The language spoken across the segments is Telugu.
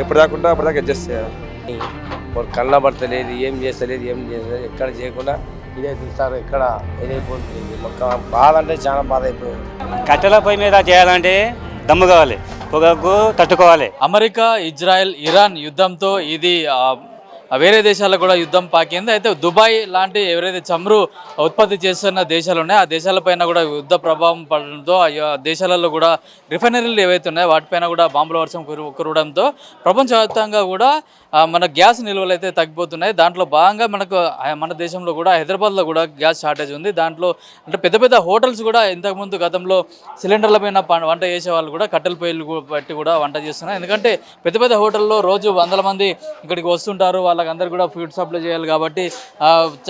ఎప్పుడు దాకా అప్పటిదాకా అడ్జస్ట్ చేయాలి. వాడు కళ్ళబడతలేదు, ఏం చేస్తలేదు, ఎక్కడ చేయకుండా ఇదే చూస్తారు, ఎక్కడ ఇదైపోతుంది. మొత్తం బాధ అంటే చాలా బాధ అయిపోయింది. కట్టెల పొయ్యి మీద చేయాలంటే దమ్ము కావాలి, పొగకు తట్టుకోవాలి. అమెరికా, ఇజ్రాయెల్, ఇరాన్ యుద్ధంతో ఇది వేరే దేశాలకు కూడా యుద్ధం పాకింది. అయితే దుబాయ్ లాంటి ఎవరైతే చమురు ఉత్పత్తి చేస్తున్న దేశాలు ఉన్నాయో ఆ దేశాలపైన కూడా యుద్ధ ప్రభావం పడడంతో ఆ దేశాలలో కూడా రిఫైనరీలు ఏవైతే ఉన్నాయో వాటిపైన కూడా బాంబుల వర్షం కురవడంతో ప్రపంచవ్యాప్తంగా కూడా మన గ్యాస్ నిల్వలు అయితే తగ్గిపోతున్నాయి. దాంట్లో భాగంగా మన దేశంలో కూడా హైదరాబాద్లో కూడా గ్యాస్ షార్టేజ్ ఉంది. దాంట్లో అంటే పెద్ద పెద్ద హోటల్స్ కూడా ఇంతకుముందు గతంలో సిలిండర్ల పైన వంట చేసే వాళ్ళు కూడా కట్టెల పొయ్యిలు పెట్టి కూడా వంట చేస్తున్నారు. ఎందుకంటే పెద్ద పెద్ద హోటల్లో రోజు వందల మంది ఇక్కడికి వస్తుంటారు, వాళ్ళకందరూ కూడా ఫుడ్ సప్లై చేయాలి కాబట్టి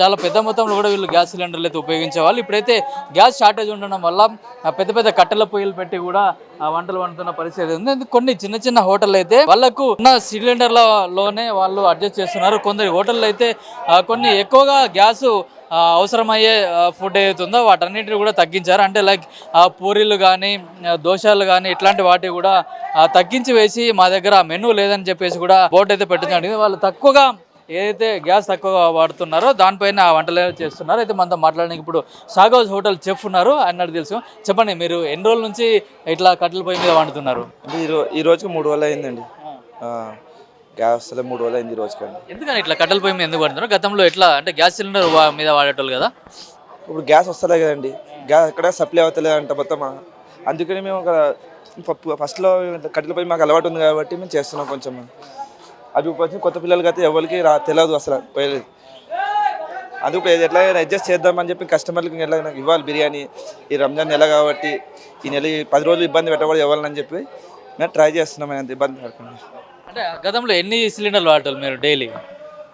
చాలా పెద్ద మొత్తంలో కూడా వీళ్ళు గ్యాస్ సిలిండర్లు అయితే ఉపయోగించేవాళ్ళు. ఇప్పుడైతే గ్యాస్ షార్టేజ్ ఉండడం వల్ల పెద్ద పెద్ద కట్టెల పొయ్యిలు పెట్టి కూడా వంటలు వండుతున్న పరిస్థితి ఉంది. కొన్ని చిన్న చిన్న హోటల్ అయితే వాళ్ళకు ఉన్న సిలిండర్లలోనే వాళ్ళు అడ్జస్ట్ చేస్తున్నారు. కొందరు హోటళ్ళు అయితే కొన్ని ఎక్కువగా గ్యాసు అవసరమయ్యే ఫుడ్ ఏదైతుందో వాటన్నిటిని కూడా తగ్గించారు. అంటే లైక్ పూరీలు కానీ దోశలు కానీ ఇట్లాంటి వాటివి కూడా తగ్గించి వేసి మా దగ్గర మెనూ లేదని చెప్పేసి కూడా బోర్డు అయితే పెట్టించండి. వాళ్ళు తక్కువగా ఏదైతే గ్యాస్ తక్కువగా వాడుతున్నారో దానిపైన వంటలు చేస్తున్నారు. అయితే మనతో మాట్లాడడానికి ఇప్పుడు సాగౌజ్ హోటల్ చెఫ్ ఉన్నారు, అన్నట్టు తెలుసు. చెప్పండి, మీరు ఎన్ని రోజుల నుంచి ఇట్లా కట్టెల పొయ్యి మీద వండుతున్నారు? ఈ రోజుకి 3 రోజులు అయిందండి. గ్యాస్ 3 రోజులు అయింది ఈ రోజుకి. ఎందుకని ఇట్లా కట్టెల పొయ్యి మీద ఎందుకు వాడుతున్నారు? గతంలో ఎట్లా అంటే గ్యాస్ సిలిండర్ మీద వాడేటోళ్ళు కదా, ఇప్పుడు గ్యాస్ వస్తలే కదండి, గ్యాస్ ఎక్కడ సప్లై అవుతలేదంట మొత్తం. అందుకని మేము ఫస్ట్లో కట్టెల పొయ్యి మాకు అలవాటు ఉంది కాబట్టి మేము చేస్తున్నాం. కొంచెం అది వచ్చి కొత్త పిల్లలకి అయితే ఎవరికి తెలియదు అసలు పోయలేదు. అందుకు ఎట్లా అడ్జస్ట్ చేద్దామని చెప్పి కస్టమర్లకి ఎలా ఇవ్వాలి బిర్యానీ. ఈ రంజాన్ నెల కాబట్టి ఈ నెల 10 రోజులు ఇబ్బంది పెట్టకూడదు ఇవ్వాలని చెప్పి మేము ట్రై చేస్తున్నాం. అంత ఇబ్బంది పడకుండా. అంటే గతంలో ఎన్ని సిలిండర్లు వాడతారు మీరు డైలీ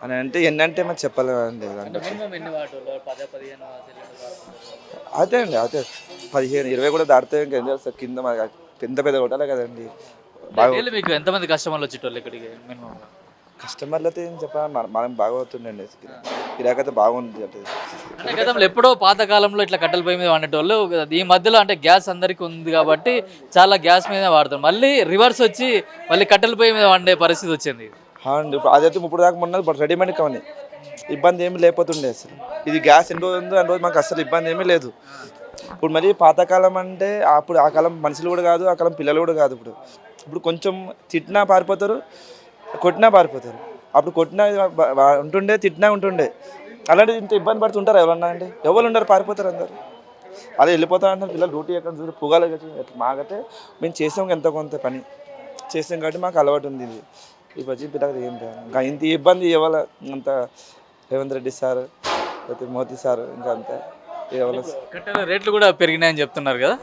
అని అంటే ఎన్నంటే మేము చెప్పలేదండి. అదే అండి, అదే 15-20 కూడా దాటితే ఇంకా ఏం చేస్తారు. కింద పెద్ద పెద్ద కొట్టాలి కదండి. మీకు ఎంతమంది కస్టమర్లు వచ్చేటోళ్ళు ఇక్కడికి? కస్టమర్లు అయితే ఏం చెప్పాలి, మనం బాగా అవుతుండండి, గిరాకైతే బాగుంది. అంటే గతంలో ఎప్పుడో పాతకాలంలో ఇట్లా కట్టెల పొయ్యి మీద వండేటోళ్ళు. ఈ మధ్యలో అంటే గ్యాస్ అందరికీ ఉంది కాబట్టి చాలా గ్యాస్ మీద వాడతారు. మళ్ళీ రివర్స్ వచ్చి మళ్ళీ కట్టెల పొయ్యి మీద వండే పరిస్థితి వచ్చింది. అండి, అదైతే ఇప్పుడు దాకా ఉన్నది బట్ రెడీమేడ్ కావాలి, ఇబ్బంది ఏమి లేకపోతుండే అసలు. ఇది గ్యాస్ ఎన్ని రోజు ఉందో అన్ని రోజు మాకు అసలు ఇబ్బంది ఏమీ లేదు. ఇప్పుడు మరి పాతకాలం అంటే అప్పుడు ఆ కాలం మనుషులు కూడా కాదు, ఆ కాలం పిల్లలు కూడా కాదు. ఇప్పుడు కొంచెం తిట్టినా పారిపోతారు, కొట్టినా పారిపోతారు. అప్పుడు కొట్టినా ఉంటుండే, తిట్టినా ఉంటుండే. అలాంటిది ఇంత ఇబ్బంది పడుతుంటారు ఎవరన్నా అండి? ఎవరు ఉండరు, పారిపోతారు అందరు. అదే వెళ్ళిపోతారంటారు పిల్లలు. డ్యూటీ ఎక్కడ చూసి పుగాలు మాకైతే మేము చేసాం ఎంతో కొంత పని చేసాం కాబట్టి మాకు అలవాటు ఉంది. ఇది వచ్చి పిల్లలు ఏం ఇంకా ఇంత ఇబ్బంది ఇవ్వాలి అంత రేవంత్ రెడ్డి సార్ లేకపోతే మోదీ సార్ ఇంకా అంతా కట్టెల రేట్లు కూడా పెరిగినాయని చెప్తున్నారు కదా.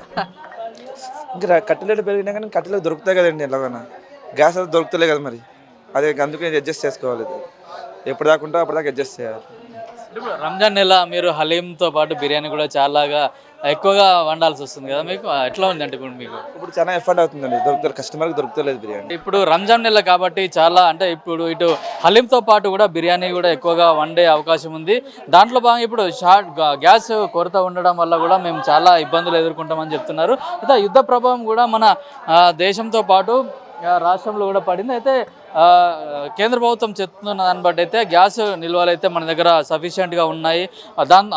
ఇంకా కట్టెల రేట్లు పెరిగినా కానీ కట్టెలు దొరుకుతాయి కదండి, ఎలాగైనా గ్యాస్ అయితే దొరుకుతలే కదా మరి. అదే అందుకే అడ్జస్ట్ చేసుకోవాలి, ఎప్పుడు దాకా అప్పటిదాకా అడ్జస్ట్ చేయాలి. ఇప్పుడు రంజాన్ నెల మీరు హలీంతో పాటు బిర్యానీ కూడా చాలాగా ఎక్కువగా వండాల్సి వస్తుంది కదా, మీకు ఎట్లా ఉందంటే ఇప్పుడు చాలా ఎఫర్ట్ అవుతుందండి, దొరుకుతారు కస్టమర్కి దొరుకుతలేదు బిర్యానీ. ఇప్పుడు రంజాన్ నెల కాబట్టి చాలా అంటే ఇప్పుడు ఇటు హలీంతో పాటు కూడా బిర్యానీ కూడా ఎక్కువగా వండే అవకాశం ఉంది. దాంట్లో భాగంగా ఇప్పుడు గ్యాస్ కొరత ఉండడం వల్ల కూడా మేము చాలా ఇబ్బందులు ఎదుర్కొంటామని చెప్తున్నారు. అయితే యుద్ధ ప్రభావం కూడా మన దేశంతో పాటు రాష్ట్రంలో కూడా పడింది. అయితే కేంద్ర ప్రభుత్వం చెప్తున్న దాన్ని బట్టి అయితే గ్యాస్ నిల్వలు అయితే మన దగ్గర సఫిషియెంట్గా ఉన్నాయి.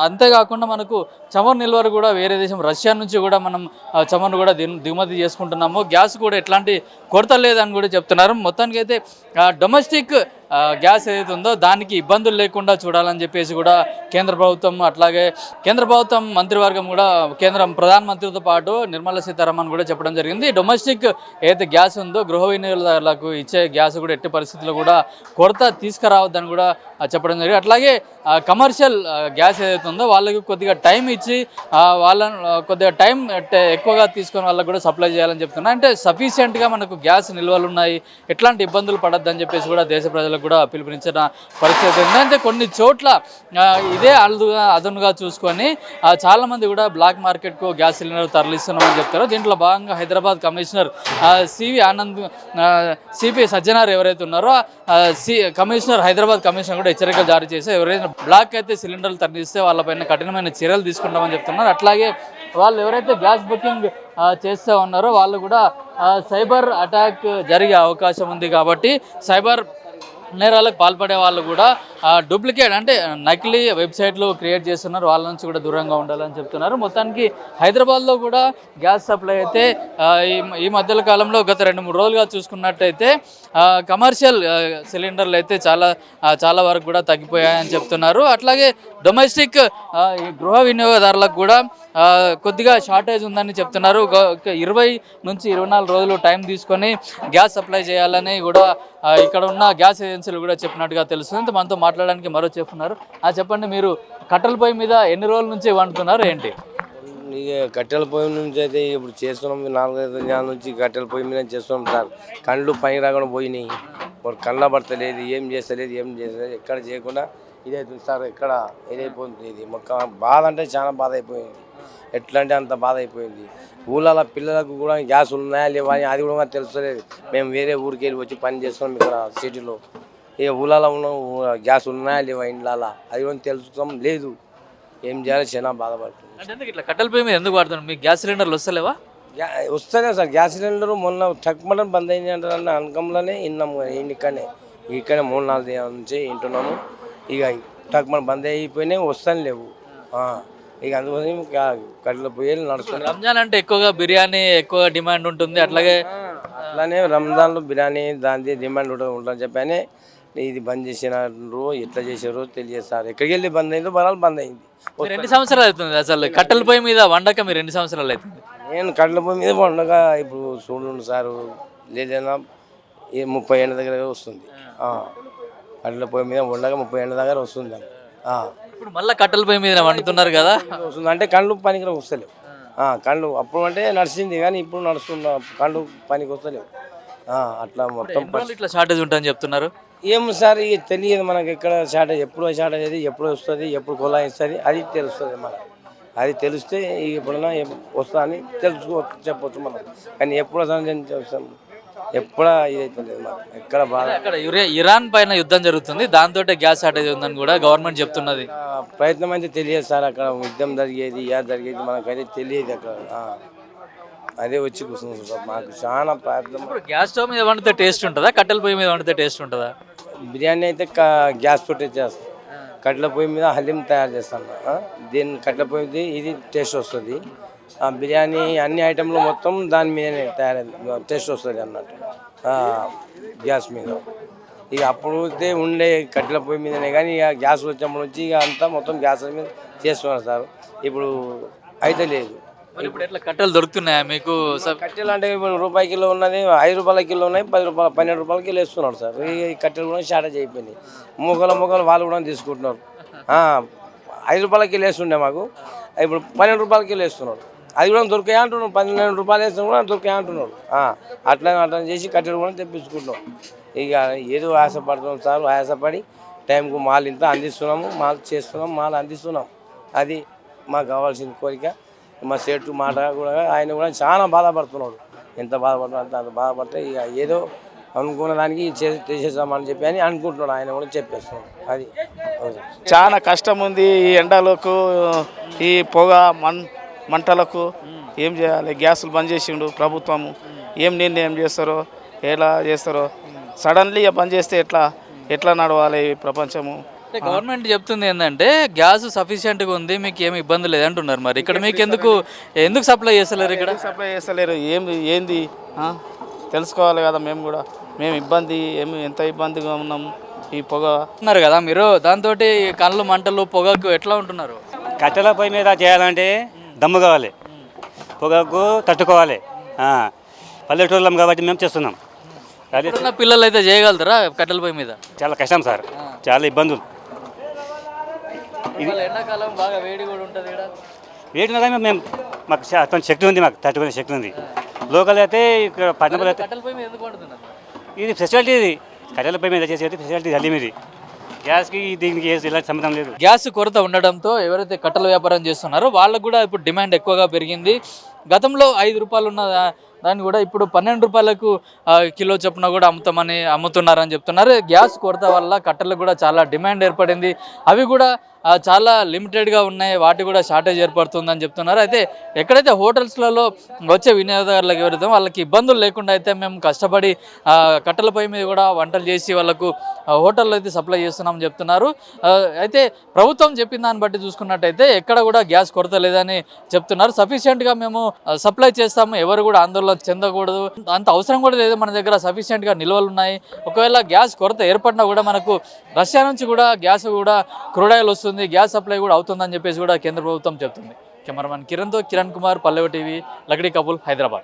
అంతేకాకుండా మనకు చమురు నిల్వలు కూడా వేరే దేశం రష్యా నుంచి కూడా మనం చమురును కూడా దిగుమతి చేసుకుంటున్నాము. గ్యాస్ కూడా ఎట్లాంటి కొరత లేదని కూడా చెప్తున్నారు. మొత్తానికి అయితే డొమెస్టిక్ గ్యాస్ ఏదైతే ఉందో దానికి ఇబ్బందులు లేకుండా చూడాలని చెప్పేసి కూడా కేంద్ర ప్రభుత్వం, అట్లాగే కేంద్ర ప్రభుత్వం మంత్రివర్గం కూడా కేంద్ర ప్రధానమంత్రితో పాటు నిర్మలా సీతారామన్ కూడా చెప్పడం జరిగింది. డొమెస్టిక్ ఏదైతే గ్యాస్ ఉందో గృహ వినియోగదారులకు ఇచ్చే గ్యాస్ కూడా ఎట్టి పరిస్థితుల్లో కూడా కొరత తీసుకురావద్దని కూడా చెప్పడం జరిగింది. అట్లాగే కమర్షియల్ గ్యాస్ ఏదైతే ఉందో వాళ్ళకి కొద్దిగా టైం ఇచ్చి వాళ్ళని కొద్దిగా టైం ఎక్కువగా తీసుకొని వాళ్ళకి కూడా సప్లై చేయాలని చెప్తున్నారు. అంటే సఫిషియెంట్గా మనకు గ్యాస్ నిల్వలు ఉన్నాయి, ఎట్లాంటి ఇబ్బందులు పడద్దని చెప్పేసి కూడా దేశ ప్రజలకు కూడా పిలుపునిచ్చిన పరిస్థితి ఉంది. అంటే కొన్ని చోట్ల ఇదే అదునుగా చూసుకొని చాలామంది కూడా బ్లాక్ మార్కెట్కు గ్యాస్ సిలిండర్ తరలిస్తున్నామని చెప్తారు. దీంట్లో భాగంగా హైదరాబాద్ కమిషనర్ సిపి సజ్జనార్ ఎవరైతే ఉన్నారో కమిషనర్, హైదరాబాద్ కమిషనర్ కూడా హెచ్చరికలు జారీ చేసి ఎవరైతే బ్లాక్ అయితే సిలిండర్లు తరలిస్తే వాళ్ళపైన కఠినమైన చర్యలు తీసుకుంటామని చెప్తున్నారు. అట్లాగే వాళ్ళు ఎవరైతే గ్యాస్ బుకింగ్ చేస్తూ ఉన్నారో వాళ్ళు కూడా సైబర్ అటాక్ జరిగే అవకాశం ఉంది కాబట్టి సైబర్ నేరాలకు పాల్పడే వాళ్ళు కూడా డూప్లికేట్ అంటే నకిలీ వెబ్సైట్లు క్రియేట్ చేస్తున్నారు, వాళ్ళ నుంచి కూడా దూరంగా ఉండాలని చెప్తున్నారు. మొత్తానికి హైదరాబాద్లో కూడా గ్యాస్ సప్లై అయితే ఈ మధ్యల కాలంలో గత 2-3 రోజులుగా చూసుకున్నట్టయితే కమర్షియల్ సిలిండర్లు అయితే చాలా వరకు కూడా తగ్గిపోయాయని చెప్తున్నారు. అట్లాగే డొమెస్టిక్ గృహ వినియోగదారులకు కూడా కొద్దిగా షార్టేజ్ ఉందని చెప్తున్నారు. 20 నుంచి 24 రోజులు టైం తీసుకొని గ్యాస్ సప్లై చేయాలని కూడా ఇక్కడ ఉన్న గ్యాస్ ఏజెన్సీలు కూడా చెప్పినట్టుగా తెలుస్తుంది. మనతో మాట్లాడడానికి మరో చెప్తున్నారు. చెప్పండి, మీరు కట్టెల పొయ్యి మీద ఎన్ని రోజుల నుంచి వండుతున్నారు ఏంటి? ఇక కట్టెల పొయ్యి నుంచి అయితే ఇప్పుడు చేస్తున్నాం, 4-5 నెలల నుంచి కట్టెల పొయ్యి మీద చేస్తున్నాం సార్. కళ్ళు పని రాకుండా పోయినాయి, కళ్ళ పడతలేదు, ఏం చేస్తలేదు. ఎక్కడ చేయకుండా ఇదైతుంది సార్. ఎక్కడ ఇదైపోతుంది. ఇది మొక్క బాధ అంటే చాలా బాధ అయిపోయింది. ఎట్లా అంటే అంత బాధ అయిపోయింది. ఊళ్ళ పిల్లలకు కూడా గ్యాస్ ఉన్నాయా లేవా అని అది కూడా తెలుస్తలేదు. మేము వేరే ఊరికి వెళ్ళి వచ్చి పని చేస్తున్నాం ఇక్కడ సిటీలో. ఇక ఊళ్ళలో ఉన్న గ్యాస్ ఉన్నాయా లేవా ఇండ్ల అది కూడా తెలుస్తాం లేదు. ఏం చేయాలో చాలా బాధపడుతుంది. అంటే ఇట్లా కట్టెల పొయ్యి మీద ఎందుకు వాడుతున్నాం? మీకు గ్యాస్ సిలిండర్లు వస్తలేవా? వస్తలే సార్. గ్యాస్ సిలిండర్ మొన్న టక్మటన్ బంద్ అయింది అంటారన్న అనకంలోనే విన్నాము. ఇక్కడనే 3-4 దినాల నుంచి వింటున్నాము. ఇక టక్మటన్ బంద్ అయిపోయినాయి, వస్తాను లేవు. ఇక అందుకోసం కట్టెల పొయ్యి నడుస్తుంది. రంజాన్ అంటే ఎక్కువగా బిర్యానీ ఎక్కువ డిమాండ్ ఉంటుంది. అట్లాగే రంజాన్లో బిర్యానీ దాని డిమాండ్ ఉంటుందని చెప్పని ఇది బంద్ చేసినారు. ఎట్లా చేసారో తెలియదు సార్. ఎక్కడికి వెళ్ళి బంద్ అయిందో బరాలు బంద్ అయింది. 2 సంవత్సరాలు అవుతుంది అసలు కట్టెల పొయ్యి మీద వండక. మీరు 2 సంవత్సరాలు అవుతుంది. నేను కట్టెల పొయ్యి మీద వండగా ఇప్పుడు చూడండి సార్, లేదన్నా 30 ఏళ్ళ దగ్గర వస్తుంది. కట్టెల పొయ్యి మీద వండగా 30 ఏళ్ళ దగ్గర వస్తుంది. ఇప్పుడు మళ్ళీ కట్టెల పొయ్యి మీద వండుతున్నారు కదా వస్తుంది అంటే కళ్ళు పనికి వస్తలేవు. కళ్ళు అప్పుడు అంటే నడిచింది కానీ ఇప్పుడు నడుస్తున్న కళ్ళు పనికి వస్తలేవు. అట్లా మొత్తం ఇట్లా షార్టేజ్ ఉంటుందని చెప్తున్నారు. ఏం సార్ ఇక తెలియదు మనకి ఎక్కడ షార్టేజ్, ఎప్పుడు షార్టేజ్ అది ఎప్పుడు వస్తుంది, ఎప్పుడు కొలాయిస్తుంది అది తెలుస్తుంది మనకు. అది తెలిస్తే ఎప్పుడైనా వస్తా అని చెప్పవచ్చు మనం. కానీ ఎప్పుడు వస్తాం ఎప్పుడా ఇదైతే లేదు మాకు ఎక్కడ బాగా. అక్కడ ఇరాన్ పైన యుద్ధం జరుగుతుంది, దాంతో గ్యాస్ షార్టేజ్ ఉందని కూడా గవర్నమెంట్ చెప్తున్నది. ప్రయత్నం అయితే తెలియదు సార్. అక్కడ యుద్ధం జరిగేది జరిగేది మనకైతే తెలియదు. అక్కడ అదే వచ్చి కూర్చుంది సార్. మాకు చాలా ప్రయత్నం. గ్యాస్ స్టవ్ మీద వండితే టేస్ట్ ఉంటుందా, కట్టెల పొయ్యి మీద వండితే టేస్ట్ ఉంటుందా? బిర్యానీ అయితే గ్యాస్ తోటే చేస్తాం. కట్టెల పొయ్యి మీద హలీం తయారు చేస్తాను. దీని కట్టెల పొయ్యి ఇది టేస్ట్ వస్తుంది. బిర్యానీ అన్ని ఐటెంలు మొత్తం దాని మీదనే టేస్ట్ వస్తుంది అన్నట్టు గ్యాస్ మీద. ఇక అప్పుడు అయితే ఉండే కట్టెల పొయ్యి మీదనే కానీ ఇక గ్యాస్ వచ్చినప్పుడు వచ్చి ఇక అంతా మొత్తం గ్యాస్ మీద చేస్తున్నారు సార్. ఇప్పుడు అయితే లేదు. ఇప్పుడు ఎట్లా కట్టెలు దొరుకుతున్నాయా మీకు? కట్టెలు అంటే ఇప్పుడు రూపాయి కిలో ఉన్నది, 5 రూపాయల కిలో ఉన్నాయి, 10 రూపాయలు 12 రూపాయల కిలో వేస్తున్నారు సార్. ఈ కట్టెలు కూడా షార్టేజ్ అయిపోయినాయి. మొక్కలు వాళ్ళు కూడా తీసుకుంటున్నారు. 5 రూపాయల కిలో వేస్తుండే మాకు, ఇప్పుడు 12 రూపాయల కిలో వేస్తున్నారు. అది కూడా దొరికాయి అంటున్నారు. 12 రూపాయలు వేస్తున్నా కూడా దొరికాయి అంటున్నారు. అట్లా చేసి కట్టెలు కూడా తెప్పించుకుంటున్నాం. ఇక ఏదో ఆశపడుతున్నాం సార్. ఆశపడి టైంకు మాల్ ఇంత అందిస్తున్నాము, మాల్ చేస్తున్నాం, మాల్ అందిస్తున్నాం. అది మాకు కావాల్సిన కోరిక. మా సేటు మాట కూడా ఆయన కూడా చాలా బాధపడుతున్నాడు. ఎంత బాధపడుతున్నాడు అంత బాధపడితే ఇక ఏదో అనుకున్న దానికి చేసేద్దామని చెప్పి అని అనుకుంటున్నాడు. ఆయన కూడా చెప్పేస్తున్నాడు. అది చాలా కష్టం ఉంది. ఈ ఎండలకు, ఈ పొగ మంటలకు ఏం చేయాలి? గ్యాసులు బంద్ చేసిండు ప్రభుత్వము. ఏం నిర్ణయం చేస్తారో, ఎలా చేస్తారో. సడన్లీ బంద్ చేస్తే ఎట్లా నడవాలి ఈ ప్రపంచము? గవర్నమెంట్ చెప్తుంది ఏంటంటే గ్యాస్ సఫిషియెంట్గా ఉంది, మీకు ఏమి ఇబ్బంది లేదంటున్నారు. మరి ఇక్కడ మీకు ఎందుకు సప్లై చేస్తలేరు? ఇక్కడ సప్లై చేస్తలేరు. ఏంది తెలుసుకోవాలి కదా. మేము ఇబ్బంది ఎంత ఇబ్బందిగా ఉన్నాము. ఈ పొగ ఉన్నారు కదా మీరు, దాంతో కళ్ళు మంటలు పొగకు ఎట్లా ఉంటున్నారు? కట్టెల పొయ్యి మీద చేయాలంటే దమ్ము కావాలి, పొగకు తట్టుకోవాలి. పల్లెటూరులం కాబట్టి మేము చేస్తున్నాం. అదే పిల్లలు అయితే చేయగలుగుతారా కట్టెల పొయ్యి మీద? చాలా కష్టం సార్, చాలా ఇబ్బందులు. ఇది ఎండాకాలం బాగా వేడి కూడా ఉంటుంది. వేడి కానీ మాకు శక్తి ఉంది, మాకు తట్టుకునే శక్తి ఉంది. లోకల్ అయితే ఇక్కడ పట్టణంలో అయితే కట్టెల పొయ్యి మీద ఎందుకు వండుతున్నారు? ఇది ఫెసిలిటీ. ఇది కట్టెల పొయ్యి మీద చేసేది ఫెసిలిటీ హలీం. ఇది గ్యాస్కి దీనికి ఎలాంటి సంబంధం లేదు. గ్యాస్ కొరత ఉండడంతో ఎవరైతే కట్టెల వ్యాపారం చేస్తున్నారో వాళ్ళకు కూడా ఇప్పుడు డిమాండ్ ఎక్కువగా పెరిగింది. గతంలో 5 రూపాయలు ఉన్న దాన్ని కూడా ఇప్పుడు 12 రూపాయలకు కిలో చొప్పున కూడా అమ్ముతున్నారని చెప్తున్నారు. గ్యాస్ కొరత వల్ల కట్టెలకు కూడా చాలా డిమాండ్ ఏర్పడింది. అవి కూడా చాలా లిమిటెడ్గా ఉన్నాయి, వాటి కూడా షార్టేజ్ ఏర్పడుతుందని చెప్తున్నారు. అయితే ఎక్కడైతే హోటల్స్లలో వచ్చే వినియోగదారులకు ఎవరైతే వాళ్ళకి ఇబ్బందులు లేకుండా అయితే మేము కష్టపడి కట్టెల పొయ్యి మీద కూడా వంటలు చేసి వాళ్ళకు హోటల్లో అయితే సప్లై చేస్తున్నామని చెప్తున్నారు. అయితే ప్రభుత్వం చెప్పిన దాన్ని బట్టి చూసుకున్నట్టయితే ఎక్కడ కూడా గ్యాస్ కొరత లేదని చెప్తున్నారు. సఫిషియెంట్గా మేము సప్లై చేస్తాము, ఎవరు కూడా ఆందోళన చెందకూడదు, అంత అవసరం కూడా లేదు, మన దగ్గర సఫిషియెంట్గా నిల్వలు ఉన్నాయి. ఒకవేళ గ్యాస్ కొరత ఏర్పడినా కూడా మనకు రష్యా నుంచి కూడా గ్యాస్ కూడా క్రూడ్ ఆయిల్ వస్తుంది, గ్యాస్ సప్లై కూడా అవుతుందని చెప్పేసి కూడా కేంద్ర ప్రభుత్వం చెప్తుంది. కెమెరామెన్ కిరణ్తో కిరణ్ కుమార్, పల్లెవ టీవీ, లక్డీ కపుల్, హైదరాబాద్.